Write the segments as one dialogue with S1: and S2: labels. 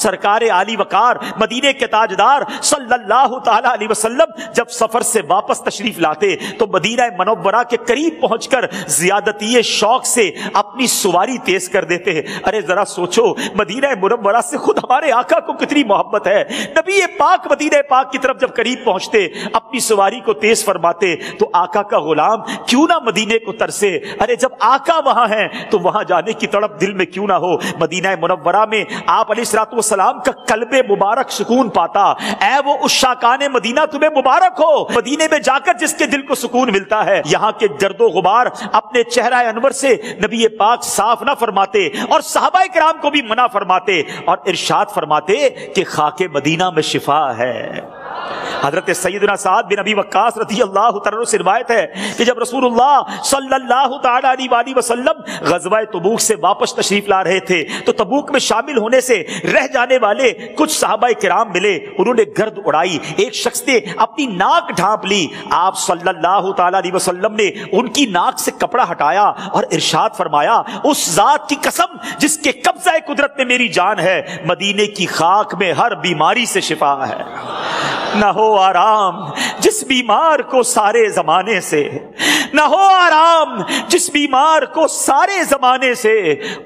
S1: سرکار عالی وقار مدینے کے تاجدار صلی اللہ تعالی علیہ وسلم جب سفر سے واپس تشریف لاتے تو مدینہ منورہ کے قریب پہنچ کر زیادتی شوق سے اپنی سواری تیز کر دیتے ہیں۔ ارے ذرا سوچو، مدینہ منورہ سے خود ہمارے آقا کو کتنی محبت ہے۔ نبی پاک مدینہ پاک کی طرف جب قریب پہنچتے، اپنی سواری کو تیز فرماتے تو آقا کا غلام کیوں نہ مدینے کو ترسے۔ ارے جب آقا وہاں ہیں تو وہاں جانے کی تڑپ دل میں کیوں نہ ہو۔ مدینہ منورہ میں آپ علیہ السلام کا قلب مبارک سکون پاتا۔ اے وہ عشاقان مدینہ، تمہیں مبارک ہو، مدینے میں جا کر جس کے دل کو سکون ملتا ہے۔ یہاں کے گرد و غبار اپنے چہرہ انور سے نبی پاک صاف نہ فرماتے اور صحابہ کرام کو بھی منع فرماتے اور ارشاد فرماتے کہ خاک مدینہ میں شفا ہے۔ حضرت سیدنا سعد بن ابی وقاص رضی اللہ تعالیٰ سے روایت ہے کہ جب رسول اللہ صلی اللہ تعالیٰ علیہ وسلم غزوہ تبوک سے واپس تشریف لا رہے تھے تو تبوک میں شامل ہونے سے رہ جانے والے کچھ صحابہ کرام ملے، انہوں نے گرد اڑائی، ایک شخص نے اپنی ناک ڈھانپ لی۔ آپ صلی اللہ تعالیٰ علیہ وسلم نے ان کی ناک سے کپڑا ہٹایا اور ارشاد فرمایا، اس ذات کی قسم جس کے قبضہ قدرت میں میری جان ہے، مدینے کی خاک میں ہر بیماری سے شفا ہے۔ نہ ہو آرام جس بیمار کو سارے زمانے سے، نہ ہو آرام جس بیمار کو سارے زمانے سے،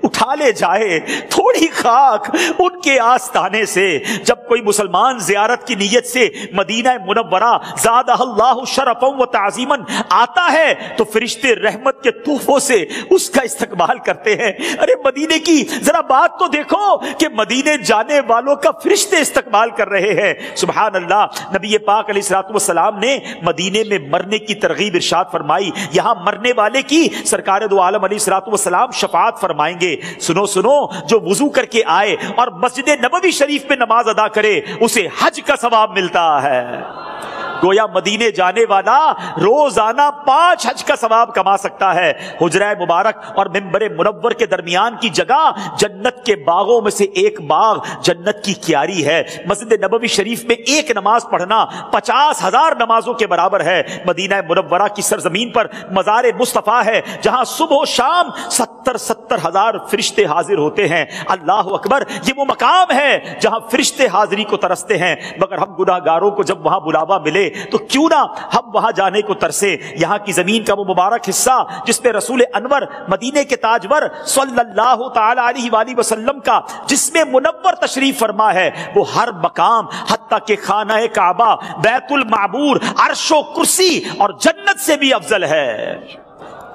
S1: اٹھا لے جائے تھوڑی خاک ان کے آستانے سے۔ جب کوئی مسلمان زیارت کی نیت سے مدینہ منورہ زادہ اللہ شرفا و تعظیما آتا ہے تو فرشتے رحمت کے تحفوں سے اس کا استقبال کرتے ہیں۔ ارے مدینے کی ذرا بات تو دیکھو کہ مدینے جانے والوں کا فرشتے استقبال کر رہے ہیں۔ سبحان اللہ۔ نبی پاک علیہ السلام نے مدینے میں مرنے کی ترغیب ارشاد فرمائی، یہاں مرنے والے کی سرکار دو عالم علیہ السلام شفاعت فرمائیں گے۔ سنو سنو، جو وضو کر کے آئے اور مسجد نبوی شریف میں نماز ادا کرے اسے حج کا ثواب ملتا ہے۔ گویا مدینے جانے والا روزانہ 5 حج کا ثواب کما سکتا ہے۔ حجرہ مبارک اور منبر منور کے درمیان کی جگہ جنت کے باغوں میں سے ایک باغ جنت کی کیاری ہے۔ مسجد نبوی شریف میں ایک نماز پڑھنا 50,000 نمازوں کے برابر ہے۔ مدینہ منورہ کی سرزمین پر مزار مصطفیٰ ہے جہاں صبح و شام 70,000 فرشتے حاضر ہوتے ہیں۔ اللہ اکبر، یہ وہ مقام ہے جہاں فرشتے حاضری کو ترستے ہیں، مگر ہم گناہ گاروں کو جب وہاں بلاوا ملے تو کیوں نہ ہم وہاں جانے کو ترسے۔ یہاں کی زمین کا وہ مبارک حصہ جس پہ رسول انور مدینے کے تاجور صلی اللہ تعالی علیہ وآلہ وسلم کا جسم منور تشریف فرما ہے، وہ ہر مقام حتیٰ کہ خانہ کعبہ، بیت المعمور، عرش و کرسی اور جنت سے بھی افضل ہے۔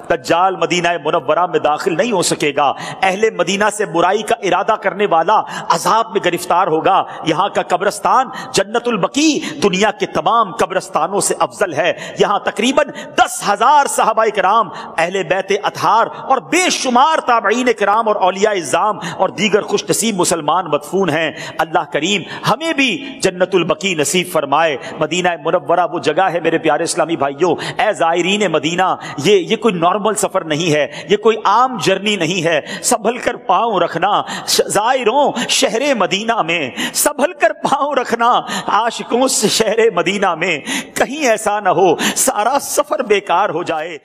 S1: دجال مدینہ منورہ میں داخل نہیں ہو سکے گا۔ اہل مدینہ سے برائی کا ارادہ کرنے والا عذاب میں گرفتار ہوگا۔ یہاں کا قبرستان جنت البقیع دنیا کے تمام قبرستانوں سے افضل ہے۔ یہاں تقریباً 10,000 صحابہ کرام، اہل بیت اطہار اور بے شمار تابعین کرام اور اولیاء اعظام اور دیگر خوش نصیب مسلمان مدفون ہیں۔ اللہ کریم ہمیں بھی جنت البقیع نصیب فرمائے۔ مدینہ منورہ وہ جگہ ہے میرے پیارے اسلامی بھائیوں، اے زائرین مدینہ، یہ کوئی نارمل سفر نہیں ہے، یہ کوئی عام جرنی نہیں ہے۔ سنبھل کر پاؤں رکھنا زائروں شہر مدینہ میں، سنبھل کر پاؤں رکھنا عاشقوں سے شہر مدینہ میں، کہیں ایسا نہ ہو سارا سفر بیکار ہو جائے۔